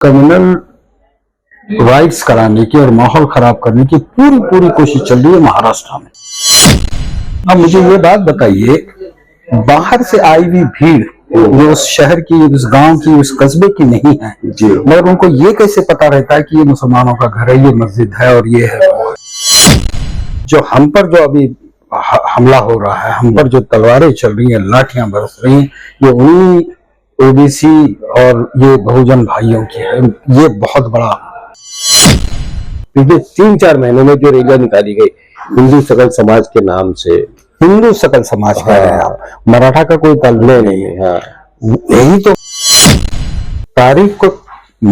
Communal riots कराने की और माहौल खराब करने की पूरी पूरी कोशिश चल रही है महाराष्ट्र में। अब मुझे ये बात बताइए, बाहर से आई हुई भीड़ जो उस शहर की, उस गांव की, उस कस्बे की नहीं है जी, मगर उनको ये कैसे पता रहता है कि ये मुसलमानों का घर है, ये मस्जिद है और ये है वो है। जो हम पर जो अभी हमला हो रहा है, हम पर जो तलवारें चल रही हैं, लाठियां बरस रही हैं, ये उन्हीं ओबीसी और ये बहुजन भाइयों की है। ये बहुत बड़ा पिछले 3-4 महीनों में जो रैलियां निकाली गई हिंदू सकल समाज के नाम से, हिंदू सकल समाज का है, मराठा का कोई ताल्लुक नहीं है। हाँ, यही तो तारीख को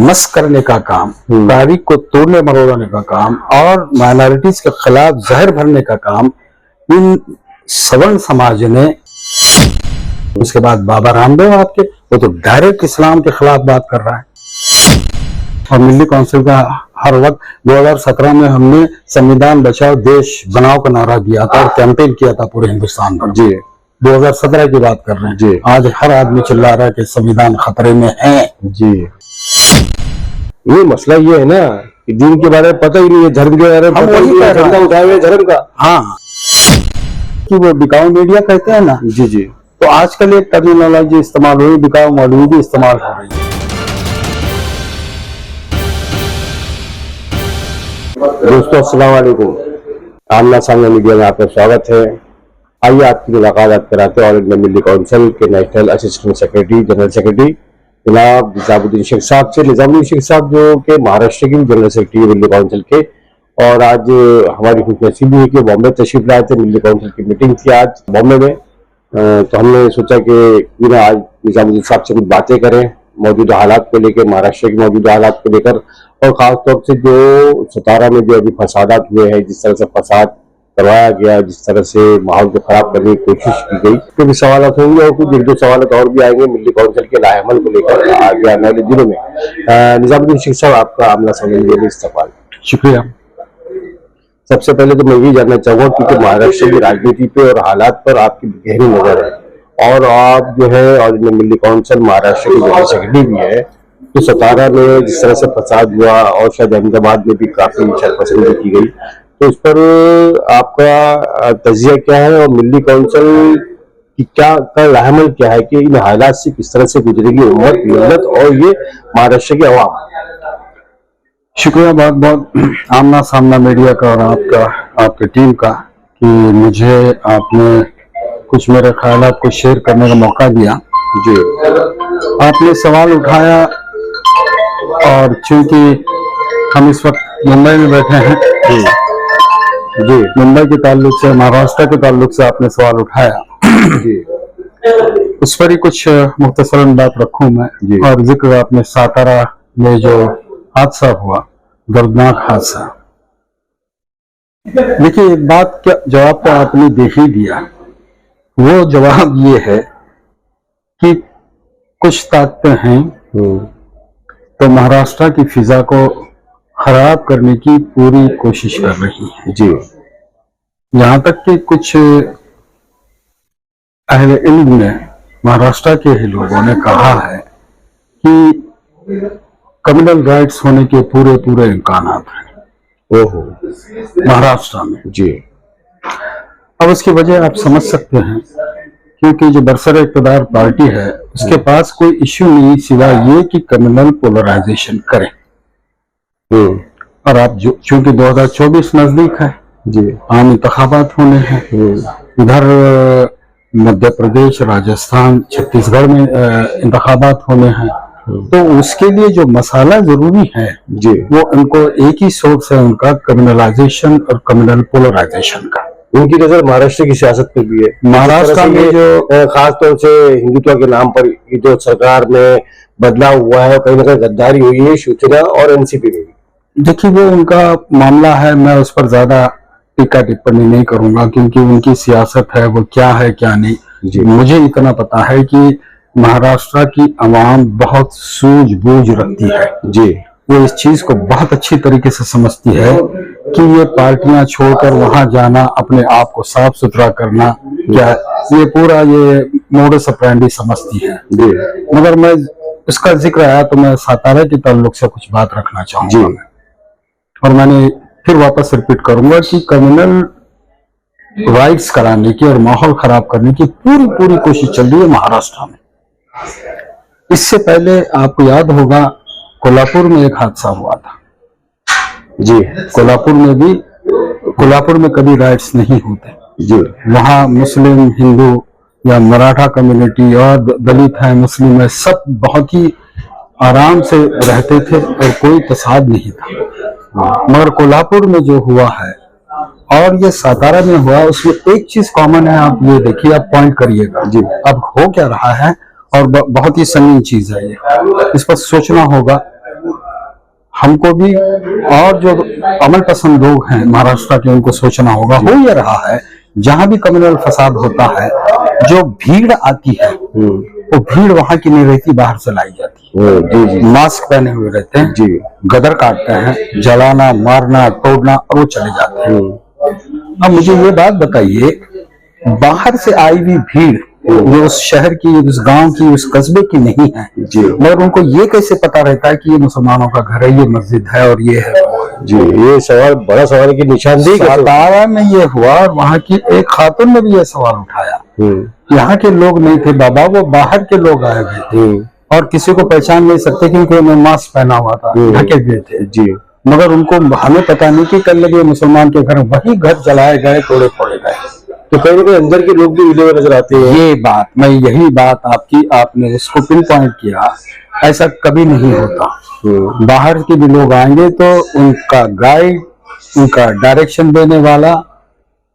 मस्क करने का काम, तारीख को तोड़ने मरोड़ने का काम और माइनॉरिटीज के खिलाफ जहर भरने का काम इन सवर्ण समाज ने। उसके बाद बाबा रामदेव आपके, वो तो डायरेक्ट इस्लाम के खिलाफ बात कर रहा है। और मिल्ली काउंसिल का हर वक्त 2017 में हमने संविधान बचाओ देश बनाओ का नारा दिया था और कैंपेन किया था पूरे हिंदुस्तान पर जी। 2017 की बात कर रहे हैं जी। आज हर आदमी चिल्ला रहा है कि संविधान खतरे में है जी। ये मसला ये है ना कि दीन के बारे में पता ही नहीं है, धर्म के बारे में पता ही नहीं है, झंडा उठाए हुए धर्म का। हाँ, कि वो बिकाऊ मीडिया कहते हैं ना जी जी। तो आजकल एक टर्मिनोलॉजी इस्तेमाल हुई, बिकाऊ मौलवी इस्तेमाल हो रही है। दोस्तों अस्सलाम वालेकुम, आमना सामना मीडिया में आपका स्वागत है। आइए आपकी मुलाकात आप कराते हैं ऑल इंडिया मिल्ली काउंसिल के national assistant secretary, general secretary जनाब निजामुद्दीन शेख साहब से। निजामुद्दीन शेख साहब जो के महाराष्ट्र के जनरल सेक्रेटरी मिल्ली काउंसिल के, और आज हमारी खुशनसीबी है कि बॉम्बे तशरीफ लाए थे। मिल्ली काउंसिल की मीटिंग थी आज बॉम्बे में, तो हमने सोचा कि आज निजामुद्दीन साहब से कुछ बातें करें मौजूदा हालात को लेकर, महाराष्ट्र के मौजूदा हालात को लेकर, और खासतौर से जो सतारा में जो अभी फसादात हुए हैं, जिस तरह से फसाद करवाया गया, जिस तरह से माहौल को खराब करने की कोशिश की गई, तो भी सवाल होंगे और कुछ 1-2 सवाल और भी आएंगे मिल्ली काउंसिल के लाहेमल को लेकर आगे आने वाले दिनों में। निजामुद्दीन शेख साहब, आपका आमना सामने में इस्तकबाल। शुक्रिया। सबसे पहले तो मैं यही जानना चाहूंगा क्योंकि महाराष्ट्र की राजनीति पे और हालात पर आपकी गहरी नजर है, और आप जो है और मिल्ली काउंसिल महाराष्ट्र की जनरल सेक्रेटरी भी है, तो सतारा में जिस तरह से फसाद हुआ और शायद अहमदाबाद में भी काफी शरपसंदी की गई, तो इस पर आपका तजिया क्या है और मिल्ली काउंसिल की क्या लाहेमल क्या है कि इन हालात से किस तरह से गुजरेगी उम्मत, मिल्लत और ये महाराष्ट्र की अवाम। शुक्रिया बहुत बहुत आमना सामना मीडिया का और आपका, आपकी टीम का, कि मुझे आपने कुछ मेरे ख्यालात को शेयर करने का मौका दिया जी। आपने सवाल उठाया और चूंकि हम इस वक्त मुंबई में बैठे हैं जी, मुंबई के ताल्लुक से, महाराष्ट्र के ताल्लुक से आपने सवाल उठाया जी, उस पर ही कुछ मुख्तसरन बात रखूं मैं जी। और जिक्र आपने सातारा में जो हादसा हुआ, दर्दनाक हादसा, देखिए एक बात क्या जवाब तो आपने दे ही दिया। वो जवाब ये है कि कुछ ताकतें हैं तो महाराष्ट्र की फिजा को खराब करने की पूरी कोशिश कर रही है जी। यहाँ तक कि कुछ अहले इल्म ने, महाराष्ट्र के ही लोगों ने कहा है कि कम्युनल राइट्स होने के पूरे पूरे इम्कानात हैं ओहो महाराष्ट्र में जी। अब उसकी वजह आप समझ सकते हैं, क्योंकि जो बरसर इक़्तिदार पार्टी है उसके पास कोई इश्यू नहीं सिवा ये कि कम्युनल पोलराइजेशन करें। और आप जो चूंकि 2024 नजदीक है जी, आम इंतखाबात होने हैं, इधर मध्य प्रदेश, राजस्थान, छत्तीसगढ़ में इंतखाबात होने हैं, तो उसके लिए जो मसाला जरूरी है जी, वो उनको एक ही सोर्स है उनका, कम्युनलाइजेशन और कम्युनल पोलराइजेशन का। उनकी नजर महाराष्ट्र की सियासत पे भी है। महाराष्ट्र में जो खास तौर से हिंदुत्व के नाम पर जो सरकार में बदलाव हुआ है, कहीं ना कहीं गद्दारी हुई है शिवसेना और एनसीपी में भी। देखिए वो उनका मामला है, मैं उस पर ज्यादा टीका टिप्पणी नहीं करूंगा क्योंकि उनकी सियासत है, वो क्या है क्या नहीं। मुझे इतना पता है कि महाराष्ट्र की आवाम बहुत सूझबूझ रखती है जी, वो इस चीज को बहुत अच्छी तरीके से समझती है कि ये पार्टियां छोड़कर वहां जाना, अपने आप को साफ सुथरा करना, क्या ये पूरा ये मोडस ऑपरेंडी समझती है जी। मगर मैं इसका जिक्र आया तो मैं सातारा के ताल्लुक से कुछ बात रखना जी। चाहूंगा। और मैंने फिर वापस रिपीट करूंगा कि कम्युनल राइट्स कराने की और माहौल खराब करने की पूरी कोशिश चल रही है महाराष्ट्र में। इससे पहले आपको याद होगा कोल्हापुर में एक हादसा हुआ था जी। कोल्हापुर में कभी राइट्स नहीं होते जी। वहाँ मुस्लिम, हिंदू या मराठा कम्युनिटी और दलित है, मुस्लिम है, सब बहुत ही आराम से रहते थे और कोई तसाद नहीं था। मगर कोल्हापुर में जो हुआ है और ये सातारा में हुआ, उसमें एक चीज कॉमन है। आप ये देखिए, आप पॉइंट करिएगा जी। अब हो क्या रहा है और बहुत ही संगीन चीज है ये, इस पर सोचना होगा हमको भी, और जो अमल पसंद लोग हैं महाराष्ट्र के उनको सोचना होगा। हो ये रहा है जहां भी कम्युनल फसाद होता है, जो भीड़ आती है वो भीड़ वहां की नहीं रहती, बाहर से लाई जाती है। जी। मास्क पहने हुए रहते हैं जी, गदर काटते हैं, जलाना, मारना, तोड़ना, और वो चले जाते हैं। अब मुझे ये बात बताइए, बाहर से आई हुई भीड़ जो उस शहर की, उस गांव की, उस कस्बे की नहीं है जी, मगर उनको ये कैसे पता रहता है कि ये मुसलमानों का घर है, ये मस्जिद है और ये है जी? ये सवाल, बड़ा सवाल की निशानदेही सातारा में ये हुआ और वहाँ की एक खातून ने भी ये सवाल उठाया। यहाँ के लोग नहीं थे बाबा, वो बाहर के लोग आए हुए थे और किसी को पहचान नहीं सकते क्योंकि उन्होंने मास्क पहना हुआ था, ढके हुए थे जी। मगर उनको हमें पता नहीं कि कल लगे मुसलमान के घर, वही घर जलाए गए, तोड़े फोड़े गए। तो कहीं ना कहीं अंदर के लोग भी हिले हुए नजर आते हैं। ये बात, मैं यही बात आपने इसको पिन पॉइंट किया, ऐसा कभी नहीं होता। बाहर के भी लोग आएंगे तो उनका गाइड, उनका डायरेक्शन देने वाला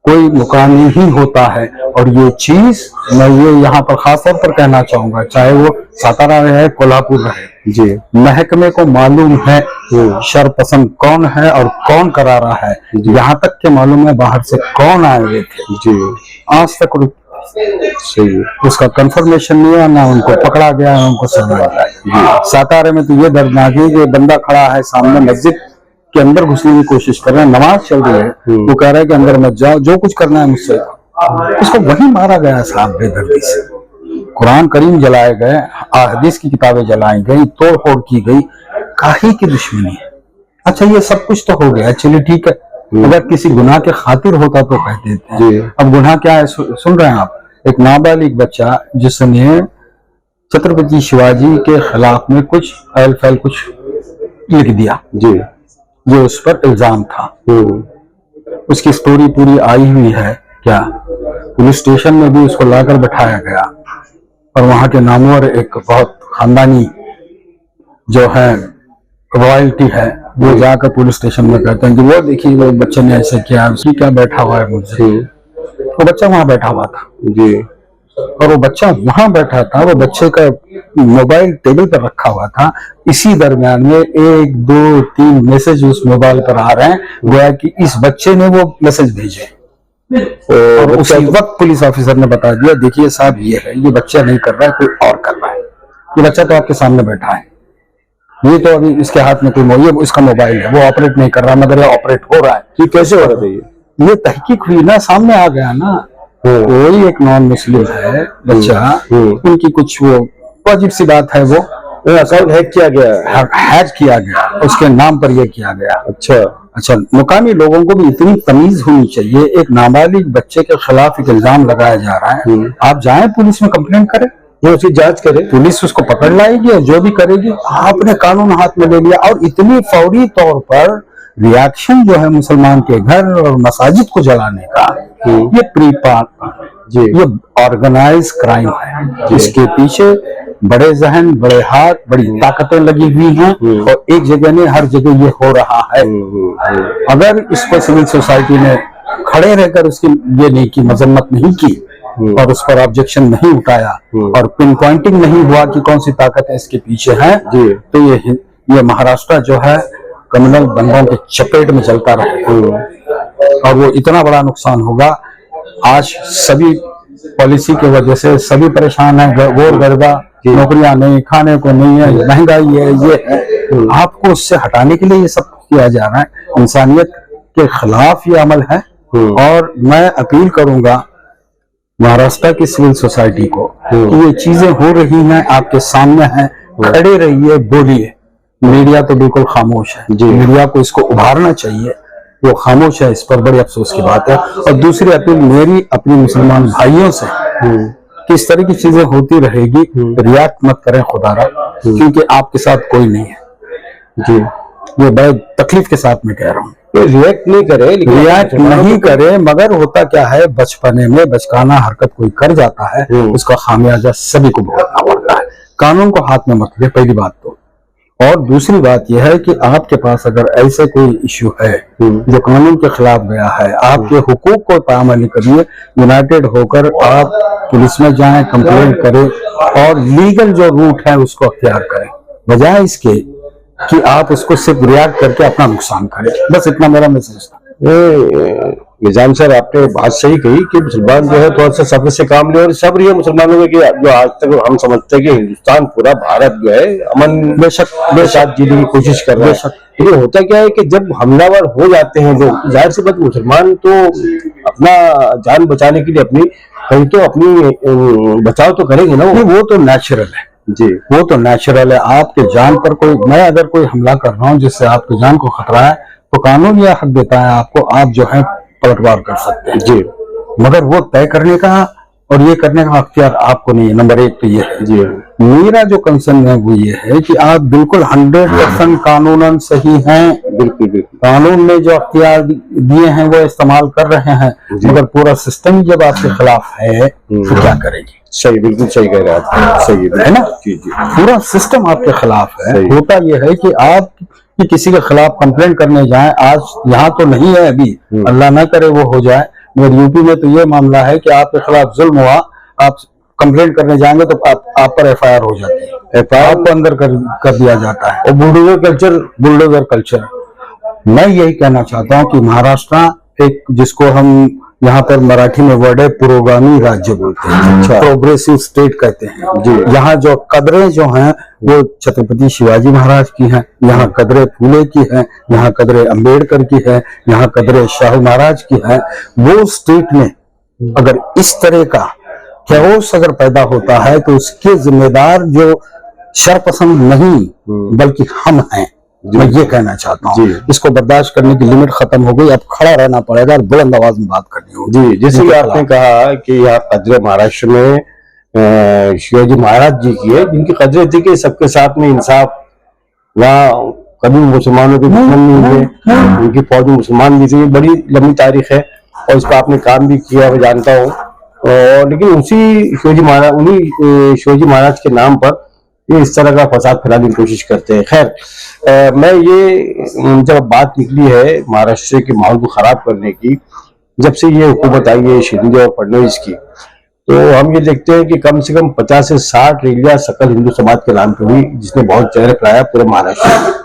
कोई मुकामी ही होता है। और ये चीज मैं ये यहाँ पर खास तौर पर कहना चाहूंगा, चाहे वो सातारा रहे, कोल्हापुर रहे जी, महकमे को मालूम है शरपसंद कौन है और कौन करा रहा है। यहाँ तक के मालूम है बाहर से कौन आए हुए थे जी, आज तक सही उसका कंफर्मेशन नहीं है, ना उनको पकड़ा गया ना उनको समझा गया। सातारा में तो ये दर्दनाक है कि बंदा खड़ा है सामने, मस्जिद के अंदर घुसने की कोशिश कर रहे हैं, नमाज चल रही है, वो कह रहा है कि अंदर मत जाओ, जो कुछ करना है मुझसे। उसको वही मारा गया साहब बेदर्दी से। कुरान करीम जलाए गए, हदीस की किताबें जलाई गई, तोड़ फोड़ की गई, काहे की दुश्मनी है। अच्छा ये सब कुछ तो हो गया, चलिए ठीक है, अगर किसी गुनाह के खातिर होता तो कह देते हैं। अब गुनाह क्या है सुन रहे हैं आप, एक नाबालिग बच्चा जिसने छत्रपति शिवाजी के खिलाफ में कुछ अहल फैल कुछ लिख दिया जी, जो उस पर इल्जाम था, उसकी स्टोरी पूरी आई हुई है क्या, पुलिस स्टेशन में भी उसको लाकर बैठाया गया और वहां के नामवर एक बहुत खानदानी जो है रॉयल्टी है, वो जाकर पुलिस स्टेशन में कहते हैं कि वो देखिए वो बच्चे ने ऐसे किया, उसकी क्या बैठा हुआ है मुझसे। वो बच्चा वहां बैठा हुआ था जी, और वो बच्चा वहां बैठा था, वो बच्चे का मोबाइल टेबल पर रखा हुआ था। इसी दरमियान में 1, 2, 3 मैसेज उस मोबाइल पर आ रहे हैं, गोया कि इस बच्चे ने वो मैसेज भेजे। और उसी वक्त पुलिस ऑफिसर ने बता दिया, देखिए साहब ये है, ये बच्चा नहीं कर रहा है, कोई और कर रहा है, ये बच्चा तो आपके सामने बैठा है, ये तो अभी इसके हाथ में कोई ये इसका मोबाइल है, वो ऑपरेट नहीं कर रहा, मगर ये ऑपरेट हो रहा है। ये कैसे हो रहा था? ये तहकीक हुई ना, सामने आ गया ना। कोई एक नॉन मुस्लिम है बच्चा, उनकी कुछ वो अजीब सी बात है, वो अकाउंट हैक किया गया, उसके नाम पर यह किया गया। अच्छा, मुकामी लोगों को भी इतनी तमीज होनी चाहिए, एक नाबालिग बच्चे के खिलाफ एक इल्जाम लगाया जा रहा है, आप जाएं पुलिस में कंप्लेंट करें, वो उसकी जांच करे, पुलिस उसको पकड़ लाएगी, जो भी करेगी। आपने कानून हाथ में ले लिया और इतनी फौरी तौर पर रिएक्शन जो है मुसलमान के घर और मसाजिद को जलाने का, ये ये ऑर्गेनाइज क्राइम है, जिसके पीछे बड़े जहन, बड़े हाथ, बड़ी ताकतें लगी हुई हैं और एक जगह नहीं हर जगह ये हो रहा है। अगर इसको सिविल सोसाइटी ने खड़े रहकर उसकी ये नहीं की, मजम्मत नहीं की और उस पर ऑब्जेक्शन नहीं उठाया और पिन पॉइंटिंग नहीं हुआ कि कौन सी ताकतें इसके पीछे हैं, तो ये महाराष्ट्र जो है कम्युनल दंगों के चपेट में चलता रहेगा और वो इतना बड़ा नुकसान होगा। आज सभी पॉलिसी की वजह से सभी परेशान है, गोर गरबा, नौकरियां नहीं, खाने को नहीं है, महंगाई है, ये है। आपको उससे हटाने के लिए ये सब किया जा रहा है, इंसानियत के खिलाफ ये अमल है। और मैं अपील करूंगा महाराष्ट्र की सिविल सोसाइटी को कि ये चीजें हो रही हैं, आपके सामने हैं, खड़े रहिए, बोलिए। मीडिया तो बिल्कुल खामोश है। मीडिया को इसको उभारना चाहिए, वो खामोश है, इस पर बड़ी अफसोस की बात है। और दूसरी अपील मेरी अपने मुसलमान भाइयों से कि इस तरह की चीजें होती रहेगी, रिएक्ट मत करें खुदारा, क्योंकि आपके साथ कोई नहीं है जी। ये बड़े तकलीफ के साथ मैं कह रहा हूँ, रिएक्ट नहीं करे, रिएक्ट नहीं करे, मगर होता क्या है, बचपने में बचकाना हरकत कोई कर जाता है, उसका खामियाजा सभी को भुगतना पड़ता है। कानून को हाथ में मत ले, पहली बात तो। और दूसरी बात यह है कि आपके पास अगर ऐसे कोई इश्यू है जो कानून के खिलाफ गया है, आपके हुकूक को पामाली करिए, यूनाइटेड होकर आप पुलिस में जाएं, कंप्लेंट करें और लीगल जो रूट है उसको अख्तियार करें, बजाय इसके कि आप उसको सिर्फ रिएक्ट करके अपना नुकसान करें। बस इतना मेरा मैसेज था। निजाम सर, आपने बात सही कही कि मुसलमान जो है थोड़ा सा सब्र से काम ले, और सब्र ये मुसलमानों में कि जो आज तक हम समझते हैं कि हिंदुस्तान पूरा भारत जो है अमन बेशक जीने की कोशिश कर रहा है। लेकिन होता क्या है कि जब हमलावर हो जाते हैं लोग, जाहिर सी बात मुसलमान तो अपना जान बचाने के लिए अपनी कहीं तो अपनी बचाव तो करेंगे ना। वो तो नेचुरल है जी, वो तो नेचुरल है। आपके जान पर कोई, मैं अगर कोई हमला कर रहा हूँ जिससे आपकी जान को खतरा है, तो कानून यह हक देता है आपको, आप जो है पलटवार कर सकते हैं जी, मगर वो तय करने का और ये करने का अख्तियार आपको नहीं है। नंबर एक तो ये है जी। मेरा जो कंसर्न है वो ये है कि आप बिल्कुल 100% कानूनन सही हैं, बिल्कुल बिल्कुल कानून ने जो अख्तियार दिए हैं वो इस्तेमाल कर रहे हैं, मगर पूरा सिस्टम जब आपके खिलाफ है तो क्या करेगी। सही, बिल्कुल सही कह रहे हैं आप, सही है ना जी जी। पूरा सिस्टम आपके खिलाफ है। होता यह है कि आप कि किसी के खिलाफ कंप्लेंट करने जाएं, आज यहाँ तो नहीं है अभी, अल्लाह ना करे वो हो जाए, मगर यूपी में तो ये मामला है कि आपके खिलाफ जुल्म हुआ, आप कंप्लेंट करने जाएंगे तो आप पर एफआईआर हो जाती है, एफआईआर को अंदर कर दिया जाता है। और बुलडोजर कल्चर मैं यही कहना चाहता हूँ कि महाराष्ट्र एक, जिसको हम यहाँ पर मराठी में वर्ड है पुरोगामी राज्य बोलते हैं, प्रोग्रेसिव स्टेट कहते हैं। यहाँ जो कदरें जो हैं वो छत्रपति शिवाजी महाराज की हैं, यहाँ कदरें फूले की हैं, यहाँ कदरें अंबेडकर की है, यहाँ कदरें शाहू महाराज की है। वो स्टेट में अगर इस तरह का कैओस अगर पैदा होता है तो उसके जिम्मेदार जो शरपसंद नहीं बल्कि हम हैं। मैं ये कहना चाहता हूँ, इसको बर्दाश्त करने की लिमिट खत्म हो गई, अब खड़ा रहना पड़ेगा और बुलंद आवाज में बात करनी होगी। जी, जैसे कि आपने कहा कि यहाँ कदरें महाराष्ट्र में शिवाजी महाराज जी की है, जिनकी कदरें थी कि सबके साथ में इंसाफ, वहाँ कभी मुसलमानों के दुश्मन नहीं हुए, उनकी फौज में मुसलमान भी थे। बड़ी लंबी तारीख है और इस पर आपने काम भी किया, मैं जानता हूँ। और लेकिन उसी शिवाजी महाराज के नाम पर ये इस तरह का फसाद फैलाने की कोशिश करते हैं। खैर, मैं ये जब बात निकली है महाराष्ट्र के माहौल को खराब करने की, जब से ये हुकूमत आई है शिंदे और फडणवीस की, तो हम ये देखते हैं कि कम से कम 50 से 60 रैलियां सकल हिंदू समाज के नाम पे हुई, जिसने बहुत चेहरे फैलाया पूरे महाराष्ट्र में।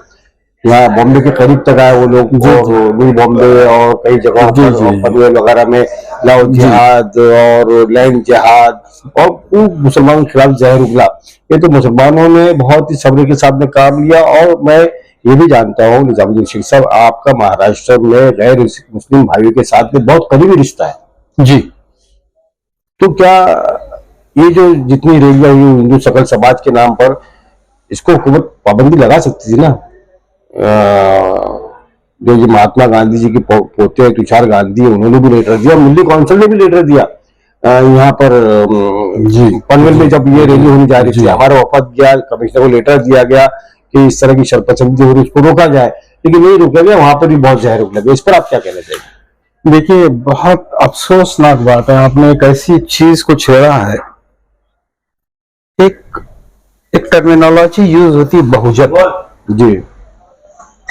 यहाँ बॉम्बे के करीब तक आए वो लोग, न्यू बॉम्बे और कई जगहों पर पनवेल वगैरह में लाहौर जिहाद और लैंड जिहाद और मुसलमानों के खिलाफ जहर उगला। ये तो मुसलमानों ने बहुत ही सब्र के साथ में काम लिया। और मैं ये भी जानता हूँ निजामुद्दीन शेख साहब, आपका महाराष्ट्र में गैर मुस्लिम भाइयों के साथ में बहुत करीबी रिश्ता है जी। तो क्या ये जो जितनी रैलियां हुई हिंदू सकल समाज के नाम पर, इसको हुकूमत पाबंदी लगा सकती थी ना? जो ये महात्मा गांधी जी के पोते हैं तुषार गांधी, उन्होंने भी लेटर दिया, दिल्ली काउंसिल ने भी लेटर दिया यहाँ पर पनवेल में जब ये रैली होने जा रही थी, हमारा वफद गया, कमिश्नर को लेटर दिया गया कि इस तरह की शरपसंदी हो रही है, उसको रोका जाए, लेकिन नहीं रोका गया। वहां पर भी बहुत जहर उगला गया। इस पर आप क्या कहना चाहिए? देखिए, बहुत अफसोसनाक बात है, आपने एक ऐसी चीज को छेड़ा है। एक टर्मिनोलॉजी यूज होती है बहुजन जी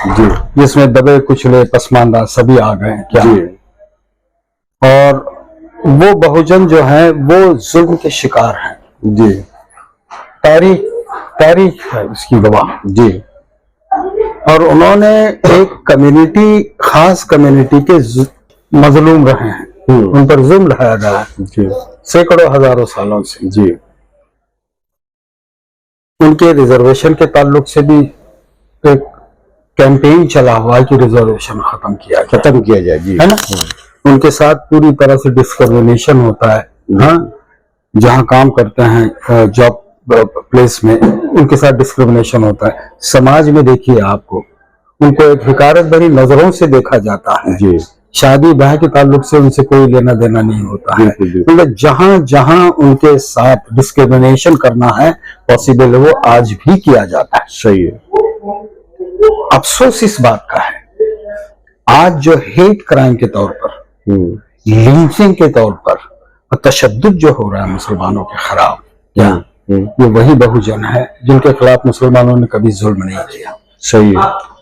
जी, जिसमें दबे कुचले पसमानदा सभी आ गए क्या जी। और वो बहुजन जो है वो जुल्म के शिकार हैं जी। तारीख है उसकी गवाह जी। और उन्होंने एक कम्युनिटी, खास कम्युनिटी के मजलूम रहे हैं, उन पर जुल्म ढाया गया है सैकड़ों हजारों सालों से जी। उनके रिजर्वेशन के ताल्लुक से भी एक कैंपेन चला हुआ है कि रिजर्वेशन खत्म किया जाए जी, है ना। उनके साथ पूरी तरह से डिस्क्रिमिनेशन होता है। हाँ, जहाँ काम करते हैं जॉब प्लेस में उनके साथ डिस्क्रिमिनेशन होता है। समाज में देखिए आपको उनको एक हिकारत भरी नजरों से देखा जाता है जी, शादी ब्याह के ताल्लुक से उनसे कोई लेना देना नहीं होता है। मतलब जहां जहां उनके साथ डिस्क्रिमिनेशन करना है पॉसिबल है वो आज भी किया जाता है। सही है। अफसोस इस बात का है आज जो हेट क्राइम के तौर पर, लिंचिंग के तौर पर और तशद्दुद जो हो रहा है मुसलमानों के खिलाफ, क्या ये वही बहुजन है जिनके खिलाफ मुसलमानों ने कभी जुल्म नहीं किया। सही है।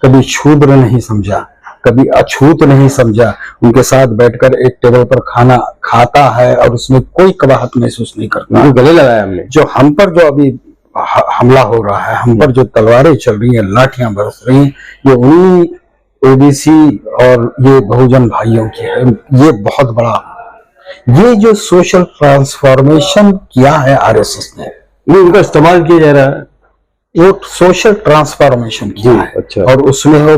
कभी शूद्र नहीं समझा, कभी अछूत नहीं समझा, उनके साथ बैठकर एक टेबल पर खाना खाता है और उसमें कोई कबाहत महसूस नहीं करता। गले लगाया हमने। जो हम पर जो अभी हमला हो रहा है, हम पर जो तलवारें चल रही हैं, लाठियां बरस रही हैं, ये उन्हीं ओबीसी और ये बहुजन भाइयों की है। ये बहुत बड़ा, ये जो सोशल ट्रांसफॉर्मेशन किया है आरएसएस ने, ये उनका इस्तेमाल किया जा रहा है। वो सोशल ट्रांसफॉर्मेशन किया है। अच्छा। और उसमें वो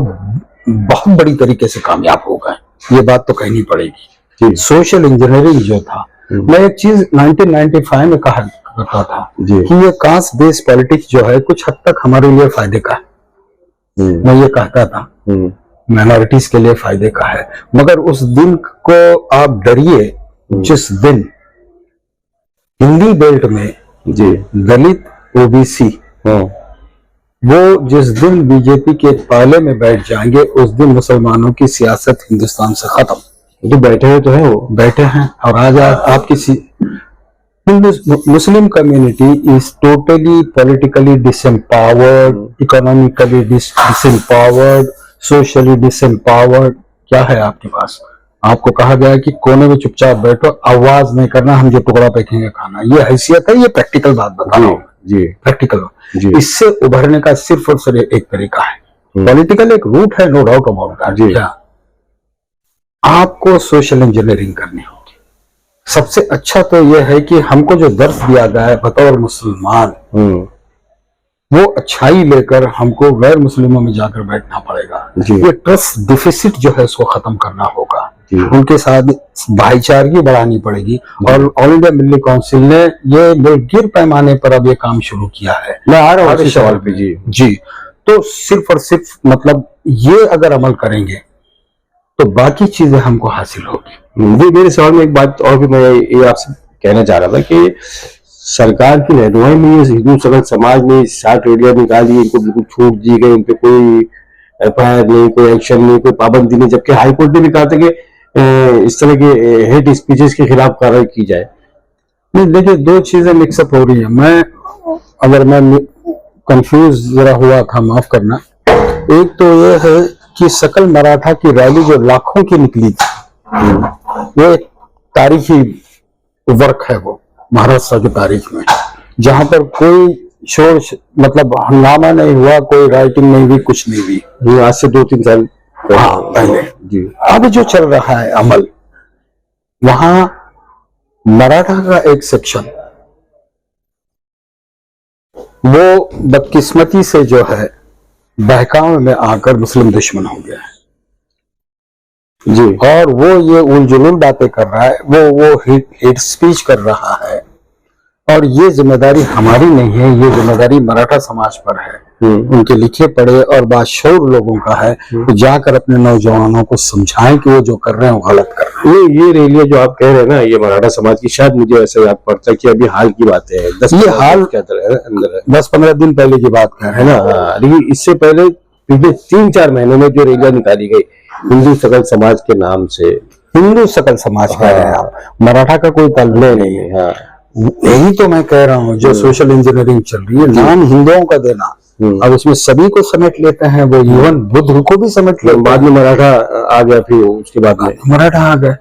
बहुत बड़ी तरीके से कामयाब हो गए, ये बात तो कहनी पड़ेगी। सोशल इंजीनियरिंग जो था, मैं एक चीज 1995 में कहा करता था कि ये कास्ट बेस्ड पॉलिटिक्स जो है कुछ हद तक हमारे लिए फायदे का है। मैं ये कहता था माइनॉरिटीज के लिए फायदे का है, मगर उस दिन को आप डरिए जिस दिन हिंदी बेल्ट में दलित ओबीसी वो जिस दिन बीजेपी के पाले में बैठ जाएंगे उस दिन मुसलमानों की सियासत हिंदुस्तान से खत्म। तो बैठे हुए तो है, वो बैठे हैं। और आज आप किसी Muslim community is totally politically disempowered, economically disempowered, socially disempowered. क्या है आपके पास? आपको कहा गया है कि कोने में चुपचाप बैठो, आवाज नहीं करना, हम जो टुकड़ा फेंकेंगे खाना। ये हैसियत है, ये प्रैक्टिकल बात बता रहा हूं जी, प्रैक्टिकल। इससे उभरने का सिर्फ और सिर्फ एक तरीका है, पॉलिटिकल एक रूट है, नो डाउट अबाउट दैट। क्या आपको सोशल इंजीनियरिंग करनी होगी। सबसे अच्छा तो यह है कि हमको जो दर्स दिया गया है बतौर मुसलमान, वो अच्छाई लेकर हमको गैर मुस्लिमों में जाकर बैठना पड़ेगा। ये ट्रस्ट डिफिसिट जो है उसको खत्म करना होगा, उनके साथ भाईचारगी बढ़ानी पड़ेगी। और ऑल इंडिया मिलिट्री काउंसिल ने ये मुल्कगिर पैमाने पर अब ये काम शुरू किया है। मैं आ रहा हूँ इस सवाल पे जी। तो सिर्फ और सिर्फ मतलब ये अगर अमल करेंगे तो बाकी चीजें हमको हासिल होगी। मेरे सवाल में एक बात और भी मैं ये आपसे कहना चाह रहा था कि सरकार की रहनुमाई में ये हिंदू सकल समाज ने 60 रेडियो निकाली, इनको बिल्कुल छूट दी गई, इन पे कोई एफआईआर नहीं, कोई एक्शन नहीं, कोई पाबंदी नहीं, जबकि हाईकोर्ट ने भी कहा था कि इस तरह के हेट स्पीचेस के खिलाफ कार्रवाई की जाए। नहीं, देखिए दो चीजें मिक्सअप हो रही है। मैं कंफ्यूज जरा हुआ था, माफ करना। एक तो ये है कि सकल मराठा की रैली जो लाखों की निकली थी, वो एक तारीखी वर्क है, वो महाराष्ट्र की तारीख में, जहां पर कोई शोर मतलब हंगामा नहीं हुआ, कोई राइटिंग नहीं हुई, कुछ नहीं हुई। आज से 2-3 साल पहले जी। अब जो चल रहा है अमल, वहां मराठा का एक सेक्शन वो बदकिस्मती से जो है बहकावे में आकर मुस्लिम दुश्मन हो गया है जी। और वो ये उलझुल बातें कर रहा है, वो हेट स्पीच कर रहा है। और ये जिम्मेदारी हमारी नहीं है, ये जिम्मेदारी मराठा समाज पर है, उनके लिखे पढ़े और बाशऊर लोगों का है। तो जाकर अपने नौजवानों को समझाएं कि वो जो कर रहे हैं वो गलत कर रहे हैं। ये रैलियां जो आप कह रहे हैं ना, ये मराठा समाज की, शायद मुझे ऐसा याद पड़ता है कि अभी हाल की बात है, 10-15 दिन पहले की बात कर रहे हैं ना। लेकिन इससे पहले पिछले 3-4 महीनों में जो रैलियां निकाली गई हिंदू सकल समाज के नाम से, हिंदू सकल समाज का है, मराठा का कोई ताल्लुक नहीं है। हाँ, यही तो मैं कह रहा हूँ, जो सोशल इंजीनियरिंग चल रही है, नाम हिंदुओं का देना, अब उसमें सभी को समेट लेते हैं, वो इवन बुद्ध को भी समेट लेते हैं। बाद में मराठा आ गया, फिर उसके बाद में मराठा आ गए।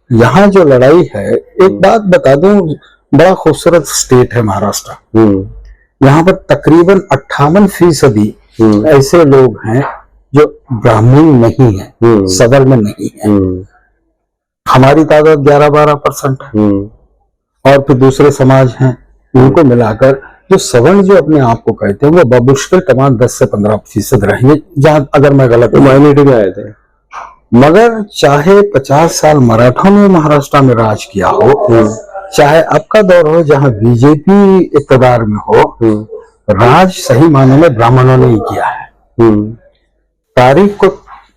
यहाँ जो लड़ाई है, एक बात बता दूं, बड़ा खूबसूरत स्टेट है महाराष्ट्र। यहाँ पर तकरीबन 58% ऐसे लोग हैं जो ब्राह्मण नहीं है, सदर में नहीं है। हमारी तादाद 11-12% है। और फिर दूसरे समाज हैं, उनको मिलाकर जो सवर्ण जो अपने आप को कहते हैं, वो बमुश्किल तमाम 10 से 15% रहेंगे, जहां अगर मैं गलत माइनॉरिटी में आए थे। मगर चाहे 50 साल मराठा ने महाराष्ट्र में राज किया हो, चाहे अब का दौर हो जहां बीजेपी इक़्तिदार में हो, राज सही मायने में ब्राह्मणों ने ही किया है। तारीख को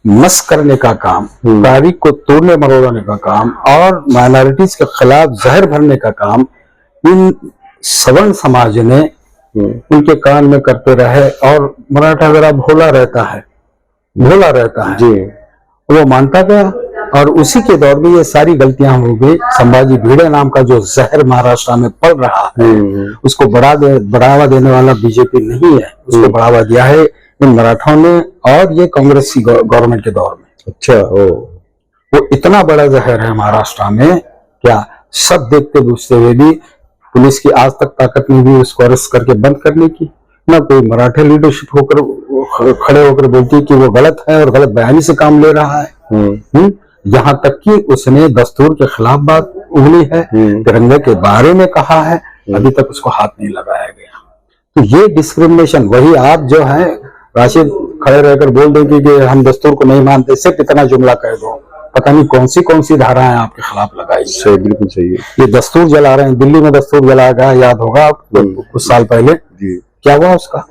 मस करने का काम, तारीख को तोड़ने मरोड़ने का काम और माइनॉरिटीज के खिलाफ जहर भरने का काम इन सवर्ण समाज ने उनके कान में करते रहे। और मराठा जरा भोला रहता है जी। वो मानता गया और उसी के दौर में ये सारी गलतियां हो गई। संभाजी भिड़े नाम का जो जहर महाराष्ट्र में पल रहा है उसको बढ़ावा देने वाला बीजेपी नहीं है, उसको बढ़ावा दिया है इन मराठाओं ने और ये कांग्रेस की गवर्नमेंट के दौर में। अच्छा, वो इतना बड़ा जहर है महाराष्ट्र में, क्या सब देखते बुझते हुए भी पुलिस की आज तक ताकत नहीं हुई उसको अरेस्ट करके बंद करने की। ना कोई मराठा लीडरशिप होकर खड़े होकर बोलती है कि वो गलत है और गलत बयानी से काम ले रहा है। यहाँ तक कि उसने दस्तूर के खिलाफ बात उगली है, तिरंगे के बारे में कहा है, अभी तक उसको हाथ नहीं लगाया गया। तो ये डिस्क्रिमिनेशन, वही आप जो है राशिद खड़े रहकर बोल देंगे कि हम दस्तूर को नहीं मानते, सिर्फ इतना जुमला कह दो, पता नहीं कौन सी धाराएं आपके खिलाफ लगाई। सही, बिल्कुल सही है। ये दस्तूर जला रहे हैं, दिल्ली में दस्तूर जलाया गया, याद होगा आपको कुछ साल पहले। क्या हुआ उसका?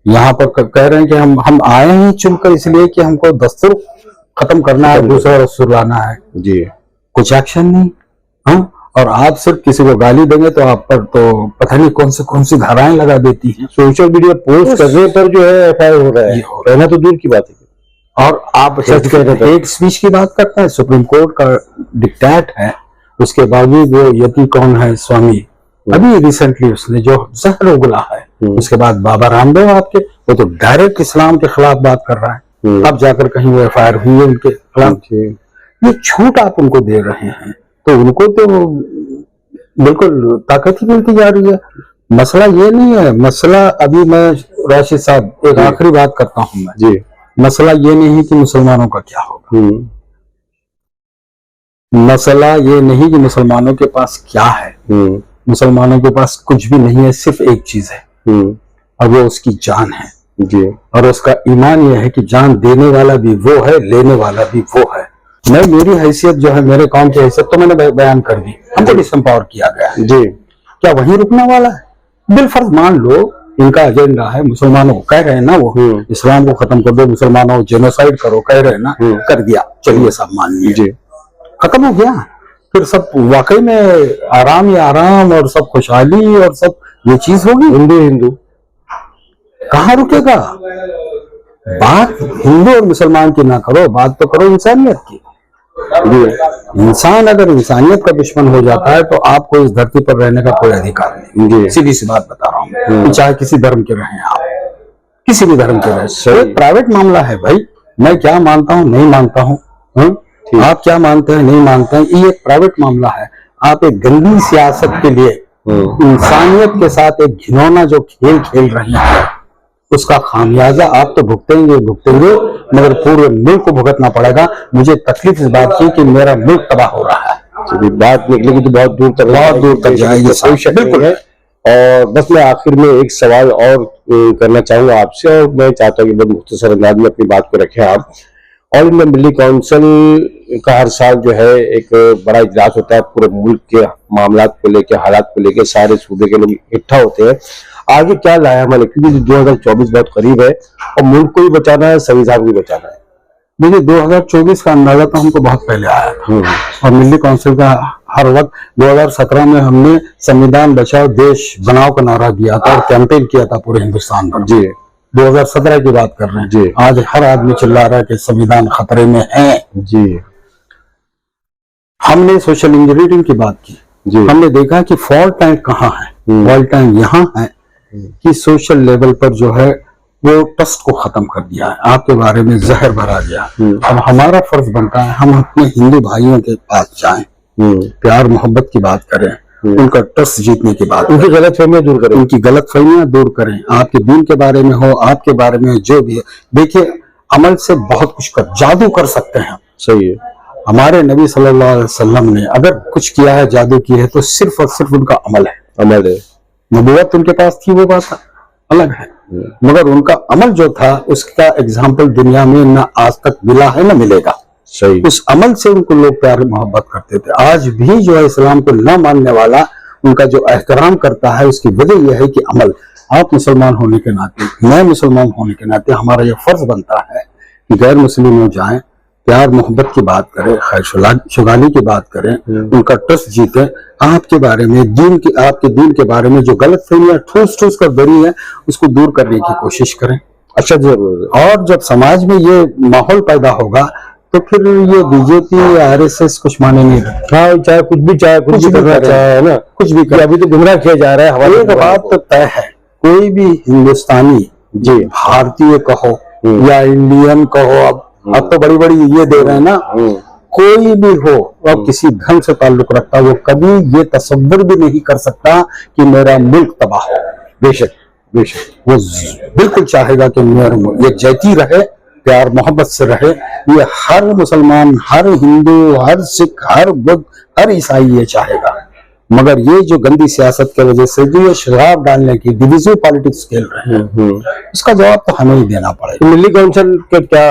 यहाँ पर कह रहे हैं कि हम आए हैं चुनकर इसलिए कि हमको दस्तूर खत्म करना है, दूसरा दस्तूर लाना है जी। कुछ एक्शन नहीं। हाँ, और आप सिर्फ किसी को गाली देंगे तो आप पर तो पता नहीं कौन सी धाराएं लगा देती हैं। सोशल मीडिया पोस्ट करने पर जो है एफआईआर हो रहा है, रहना तो दूर की बात है। और आप सच कह रहे हैं, एक स्पीच की बात करते हैं, सुप्रीम कोर्ट का डिक्टेट है, उसके बावजूद वो यति कौन है स्वामी, अभी रिसेंटली उसने जो जहर उगला है, उसके बाद बाबा रामदेव आपके, वो तो डायरेक्ट इस्लाम के खिलाफ बात कर रहा है। अब जाकर कहीं वो एफआईआर हुई है उनके खिलाफ। ये छूट आप उनको दे रहे हैं तो उनको तो बिल्कुल ताकत ही मिलती जा रही है। मसला ये नहीं है, मसला अभी मैं राशिद साहब एक आखिरी बात करता हूं मैं जी, मसला ये नहीं है कि मुसलमानों का क्या होगा, मसला ये नहीं कि मुसलमानों के पास क्या है, मुसलमानों के पास कुछ भी नहीं है, सिर्फ एक चीज है और वो उसकी जान है जी। और उसका ईमान यह है कि जान देने वाला भी वो है, लेने वाला भी वो है। मैं मेरी हैसियत जो है, मेरे कौम की हैसियत तो मैंने बयान कर दी, हमको डिसएम्पावर किया गया जी। क्या वहीं रुकने वाला है? बिलफर्ज मान लो इनका एजेंडा है, मुसलमानों को कह रहे हैं ना, वो इस्लाम को खत्म कर दो, मुसलमानों को जेनोसाइड करो, कह रहे हैं ना, कर दिया, चलिए सब मान लीजिए, खत्म हो गया। फिर सब वाकई में आराम ही आराम और सब खुशहाली और सब ये चीज होगी। हिंदू कहाँ रुकेगा? बात हिंदू और मुसलमान की ना करो, बात तो करो इंसानियत की। इंसान अगर इंसानियत का दुश्मन हो जाता है तो आपको इस धरती पर रहने का कोई अधिकार नहीं। सीधी सी बात बता रहा हूँ, चाहे किसी धर्म के रहें आप, किसी भी धर्म के रहें, प्राइवेट मामला है भाई। मैं क्या मानता हूँ नहीं मानता हूँ, आप क्या मानते हैं नहीं मानते हैं, ये एक प्राइवेट मामला है। आप एक गंदी सियासत के लिए इंसानियत के साथ एक घिनौना जो खेल खेल रहे हैं उसका खामियाजा आप तो भुगतेंगे, मगर पूरे मुल्क को भुगतना पड़ेगा। मुझे तकलीफ इस बात की कि मेरा मुल्क तबाह हो रहा है। बात निकलेगी तो बहुत दूर तक जाएगी, कोई शक नहीं है। और बस मैं आखिर में एक सवाल और करना चाहूंगा आपसे, और मैं चाहता हूँ कि बहुत मुख्तसर अंदाज में अपनी बात को रखें आप। ऑल इंडिया मिलिट्री काउंसिल का हर साल जो है एक बड़ा इजलास होता है, पूरे मुल्क के मामलात को लेकर, हालात को लेकर सारे सूबे के लोग इकट्ठा होते हैं। आगे क्या लाया हमारे, क्योंकि 2024 बहुत करीब है और मुल्क को भी बचाना है, संविधान को भी बचाना है। देखिए 2024 का अंदाजा तो हमको बहुत पहले आया था और मिलिट्री काउंसिल का हर वक्त 2017 में हमने संविधान बचाओ देश बनाओ का नारा दिया था और कैंपेन किया था पूरे हिंदुस्तान पर जी। 2017 की बात कर रहे हैं जी। आज हर आदमी चिल्ला रहा है कि संविधान खतरे में है जी। हमने सोशल इंजीनियरिंग की बात की जी। हमने देखा कि फॉल्ट टाइम कहाँ है, फॉल्ट टाइम यहाँ है कि सोशल लेवल पर जो है वो ट्रस्ट को खत्म कर दिया है, आपके बारे में जहर भरा गया। अब हमारा फर्ज बनता है हम अपने हिंदू भाइयों के पास जाएं, प्यार मोहब्बत की बात करें, उनका ट्रस्ट जीतने की बात, उनकी गलतफहमियां दूर करें, उनकी गलतफहमियां दूर करें, आपके दीन के बारे में हो, आपके बारे में जो भी है। देखिए अमल से बहुत कुछ कर, जादू कर सकते हैं। सही है। हमारे नबी सल्लल्लाहु अलैहि वसल्लम ने अगर कुछ किया है, जादू की है, तो सिर्फ और सिर्फ उनका अमल है। नबूवत उनके पास थी, वो बात अलग है, मगर उनका अमल जो था उसका एग्जाम्पल दुनिया में न आज तक मिला है न मिलेगा। सही। उस अमल से उनको लोग प्यार मोहब्बत करते थे। आज भी जो है इस्लाम को न मानने वाला उनका जो एहतराम करता है, उसकी वजह यह है कि अमल। आप मुसलमान होने के नाते, मैं मुसलमान होने के नाते हमारा यह फर्ज बनता है कि गैर मुस्लिम जाएं, प्यार मोहब्बत की बात करें, खैर-शुगाली की बात करें, उनका ट्रस्ट जीते, आपके बारे में आपके दीन के बारे में जो गलत फहमियां ठूस ठूस कर बनी है उसको दूर करने की कोशिश करें। अच्छा जरूर। और जब समाज में ये माहौल पैदा होगा तो फिर ये बीजेपी या आरएसएस कुछ माने नहीं रखता। हाँ, चाहे कुछ भी करना चाहे, है ना, कुछ भी कर, अभी तो गुमराह किया जा रहा है हमारे। एक बात तो तय है, कोई भी हिंदुस्तानी, जी, भारतीय कहो या इंडियन कहो, अब तो बड़ी बड़ी ये दे रहे हैं ना, कोई भी हो और किसी धर्म से ताल्लुक रखता, वो कभी ये तसव्वुर भी नहीं कर सकता कि मेरा मुल्क तबाह हो। बेशक बेशक, वो बिल्कुल चाहेगा कि मेरा मुल्क यकजहती रहे, प्यार मोहब्बत से रहे। ये हर मुसलमान, हर हिंदू, हर सिख, हर बुद्ध, हर ईसाई ये चाहेगा। मगर ये जो गंदी सियासत की वजह से जो ये शराब डालने की डिविजिव पॉलिटिक्स खेल रहे हैं, इसका जवाब तो हमें ही देना पड़ेगा। मिली काउंसिल के क्या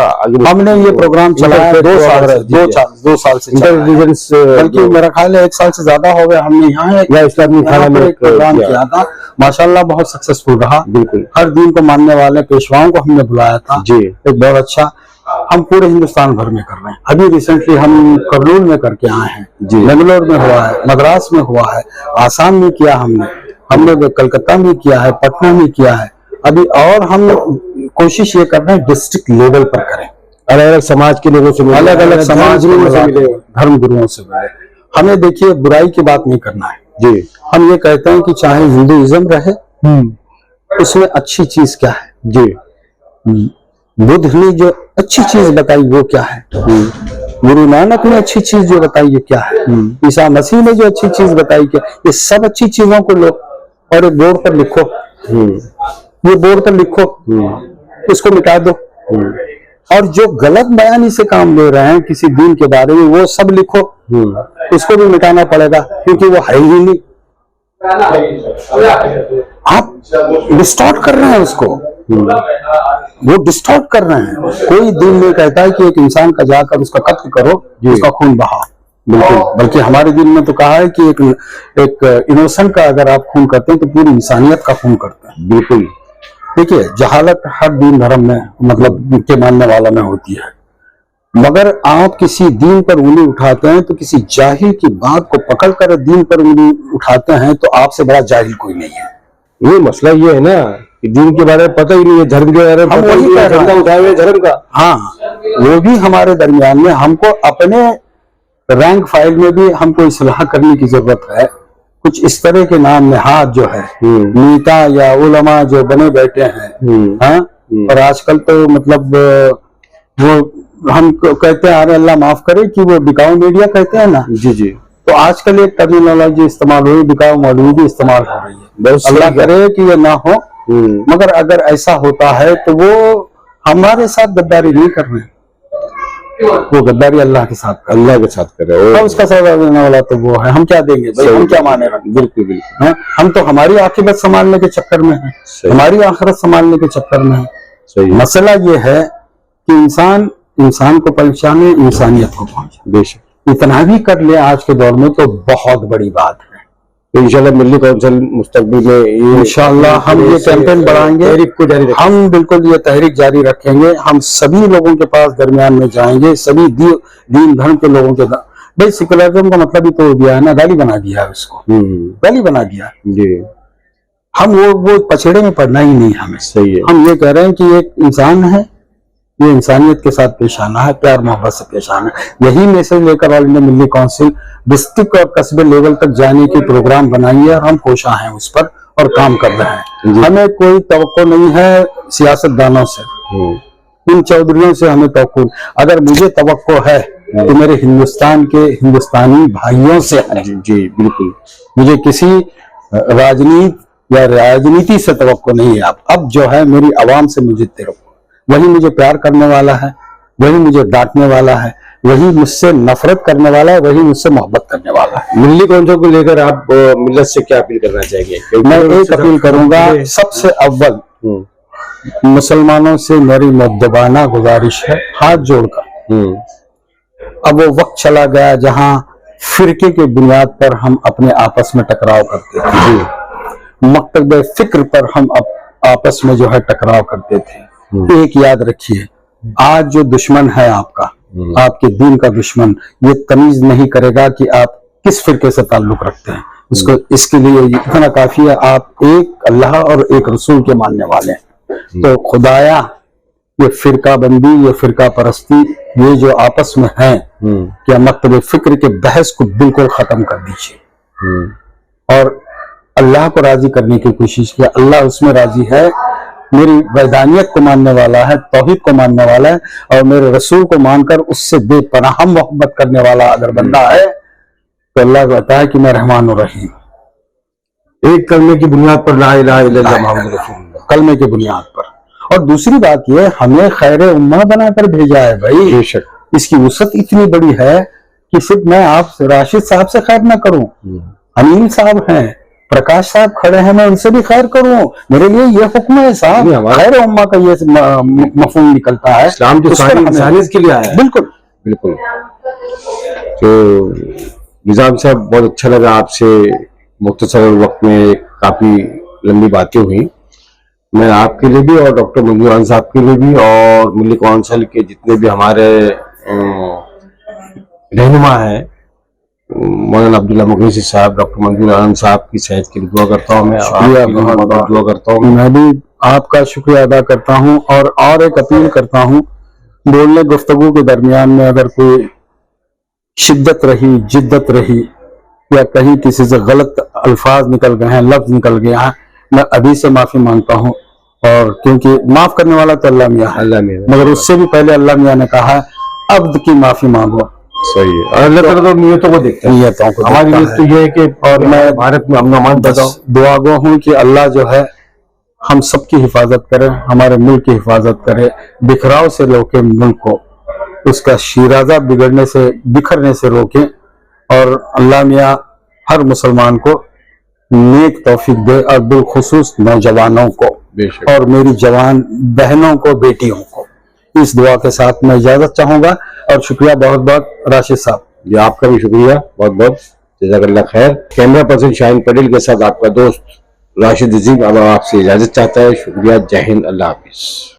हमने ये प्रोग्राम चलाया 2 साल से, बल्कि मेरा ख्याल है 1 साल से ज्यादा हो गया। हमने यहाँ इस्लामी खाना में एक प्रोग्राम किया था, माशाल्लाह बहुत सक्सेसफुल रहा। बिल्कुल, हर दिन को मानने वाले पेशवाओं को हमने बुलाया था जी, एक बहुत अच्छा। हम पूरे हिंदुस्तान भर में कर रहे हैं। अभी रिसेंटली हम करनूल में करके आए हैं, बेंगलोर में हुआ है, मद्रास में हुआ है, आसाम में किया हमने कलकत्ता में किया है, पटना में किया है अभी। और हम कोशिश ये कर रहे हैं डिस्ट्रिक्ट लेवल पर करें, अलग अलग समाज के लोगों से, अलग अलग समाज में मिले, धर्म गुरुओं से मिले। हमें देखिए बुराई की बात नहीं करना है जी। हम ये कहते हैं कि चाहे हिंदुइज्म रहे, उसमें अच्छी चीज क्या है जी। बुद्ध ने जो अच्छी चीज बताई वो क्या है, गुरु नानक ने अच्छी चीज जो बताई ये क्या है, ईसा मसीह ने जो अच्छी चीज बताई क्या, ये सब अच्छी चीजों को लो और एक बोर्ड पर लिखो, ये बोर्ड पर लिखो, इसको मिटा दो। और जो गलत बयानी से काम ले रहे हैं किसी दीन के बारे में वो सब लिखो, उसको भी मिटाना पड़ेगा क्योंकि वो है ही नहीं। आप डिस्टॉर्ट कर रहे हैं उसको, वो डिस्टॉर्ट कर रहे हैं। कोई दीन में कहता है कि एक इंसान का जाकर उसका कत्ल करो, उसका खून बहाओ, बिल्कुल, बल्कि हमारे दीन में तो कहा है कि एक इनोसेंट का अगर आप खून करते हैं तो पूरी इंसानियत का खून करते हैं। बिल्कुल, देखिए जहालत हर दीन धर्म में मतलब के मानने वाला में होती है, मगर आप किसी दीन पर उंगली उठाते हैं तो किसी जाहिल की बात को पकड़कर दीन पर उंगली उठाते हैं तो आपसे बड़ा जाहिल कोई नहीं है। ये मसला ये है ना कि दीन के बारे में पता ही नहीं है, धर्म के बारे में हम पता ही नहीं है, झंडा उठाए हुए धर्म का। हाँ, वो भी हमारे दरमियान में हमको अपने रैंक फाइल में भी हमको इस्लाह करने की जरूरत है। कुछ इस तरह के नाम नेहाद जो है, नेता या उलमा जो बने बैठे हैं, हाँ, और आजकल तो मतलब वो हम कहते हैं, अरे अल्लाह माफ करे कि वो बिकाऊ मीडिया कहते हैं ना जी जी, तो आजकल एक टर्मिनोलॉजी इस्तेमाल हुई, बिकाऊ मौलवी इस्तेमाल हो रही है। अल्लाह करे कि ये ना हो, मगर अगर ऐसा होता है तो वो हमारे साथ गद्दारी नहीं कर रहे, वो गद्दारी अल्लाह के साथ करे, और उसका सजा देने वाला तो वो है। हम क्या देंगे भाई, हम क्या माने रखें? बिल्कुल बिल्कुल, हम तो हमारी आखिरत संभालने के चक्कर में है, हमारी आखिरत संभालने के चक्कर में है। मसला ये है कि इंसान को पहचाने, इंसानियत को पहुंचे। बेशक इतना भी कर ले आज के दौर में तो बहुत बड़ी बात है। इंशाल्लाह मिली काउंसिल मुस्तकबिल में इंशाल्लाह हम ये कैंपेन बढ़ाएंगे, हम बिल्कुल ये तहरीक जारी रखेंगे। हम सभी लोगों के पास दरमियान में जाएंगे, सभी दीन धर्म के लोगों के। भाई सेकुलरिज्म का मतलब ही तोड़ दिया है ना, गाली बना दिया है उसको, गाली बना दिया जी। हम वो पछेड़े में पड़ना ही नहीं हमें। सही है, हम ये कह रहे हैं कि एक इंसान है, ये इंसानियत के साथ पेश आना है, प्यार मोहब्बत से पेश आना है। यही मैसेज लेकर ऑल इंडिया मिली काउंसिल डिस्ट्रिक्ट और कस्बे लेवल तक जाने की प्रोग्राम बनाई है और हम कोशा हैं उस पर और काम कर रहे हैं। हमें कोई तवक्को नहीं है सियासतदानों से, इन चौधरियों से हमें तवक्को। अगर मुझे तवक्को है तो मेरे हिंदुस्तान के हिंदुस्तानी भाइयों से है जी। बिल्कुल, मुझे किसी राजनीति या राजनीति से तवक्को नहीं है। अब जो है मेरी आवाम से मुझे तवक्को, वही मुझे प्यार करने वाला है, वही मुझे डांटने वाला है, वही मुझसे नफरत करने वाला है, वही मुझसे मोहब्बत करने वाला है। मिली काउंसिल को लेकर आप मिल्लत से क्या अपील करना चाहेंगे? मैं एक अपील करूंगा, सबसे अव्वल मुसलमानों से मेरी मुद्दबाना गुजारिश है, हाथ जोड़कर। अब वो वक्त चला गया जहां फिरके के बुनियाद पर हम अपने आपस में टकराव करते थे, मकतब फिक्र पर हम अब आपस में जो है टकराव करते थे। एक याद रखिए, आज जो दुश्मन है आपका, आपके दीन का दुश्मन, ये तमीज नहीं करेगा कि आप किस फिरके से ताल्लुक रखते हैं। उसको इसके लिए इतना काफी है, आप एक अल्लाह और एक रसूल के मानने वाले हैं। तो खुदाया ये फिरका बंदी, ये फिरका परस्ती, ये जो आपस में है, क्या मतलब फिक्र के बहस को बिल्कुल खत्म कर दीजिए और अल्लाह को राजी करने की कोशिश किया। अल्लाह उसमें राजी है, मेरी वैदानियत को मानने वाला है, तौहीद को मानने वाला है और मेरे रसूल को मानकर उससे बेपनाह मोहब्बत करने वाला अगर बंदा है तो अल्लाह कहता है कि मैं रहमान और रहीम। एक कलमे की बुनियाद पर ला इलाहा इल्लल्लाह मुहम्मद रसूलुल्लाह, कलमे की बुनियाद पर। और दूसरी बात यह, हमें खैर उम्मा बनाकर भेजा है भाई। बेशक इसकी वुसअत इतनी बड़ी है कि सिर्फ मैं आप राशिद साहब से खैर ना करूं, अमीन साहब हैं, प्रकाश साहब खड़े हैं, मैं उनसे भी खैर करूं। मेरे लिए ये हुक्म है साहब, खैर उम्मा का ये मफहूम निकलता है। इस्लाम जो सारी इंसानियत के लिए आया है। बिल्कुल बिल्कुल। तो निजाम साहब, बहुत अच्छा लगा आपसे मुख्तसर वक्त में काफी लंबी बातें हुई। मैं आपके लिए भी और डॉक्टर मंजूर आन साहब के लिए भी और मिली कौंसिल के जितने भी हमारे रहनुमा है, मौलाना अब्दुल्ला मुगीसी साहब, डॉक्टर मंजूर आन साहब की सेहत के लिए दुआ करता हूँ। मैं दुआ करता हूँ। मैं भी आपका शुक्रिया अदा करता हूँ और एक अपील करता हूँ, बोलने गुफ्तगू के दरमियान में अगर कोई शिद्दत रही, जिद्दत रही या कहीं किसी से गलत अल्फाज निकल गए हैं, लफ्ज निकल गया है, मैं अभी से माफी मांगता हूँ। और क्योंकि माफ करने वाला तो अल्लाह मियाँ है, अल्लाह मियाँ, मगर उससे भी पहले अल्लाह मियाँ ने कहा है अब्द की माफी मांगो। सही है। और अल्लाह ताला तो नियतों को देखता है, नियतों को हमारी देखता नियत तो ये है कि और मैं भारत में अमन अमान पैदा हो। दुआ गो हूँ कि अल्लाह जो है हम सबकी हिफाजत करे, हमारे मुल्क की हिफाजत करे, बिखराव से रोके मुल्क को, उसका शीराजा बिगड़ने से, बिखरने से रोके। और अल्लाह मियाँ हर मुसलमान को नेक तौफीक दे और बिलखुसूस नौजवानों को और मेरी जवान बहनों को, बेटियों को। इस दुआ के साथ मैं इजाजत चाहूंगा और शुक्रिया बहुत बहुत राशिद साहब। जी आपका भी शुक्रिया बहुत बहुत, जज़ाकल्लाह खैर। कैमरा पर्सन शाहीन पटेल के साथ आपका दोस्त राशिद अजीम अब आपसे इजाजत चाहता है। शुक्रिया, जय हिंद, अल्लाह हाफिज।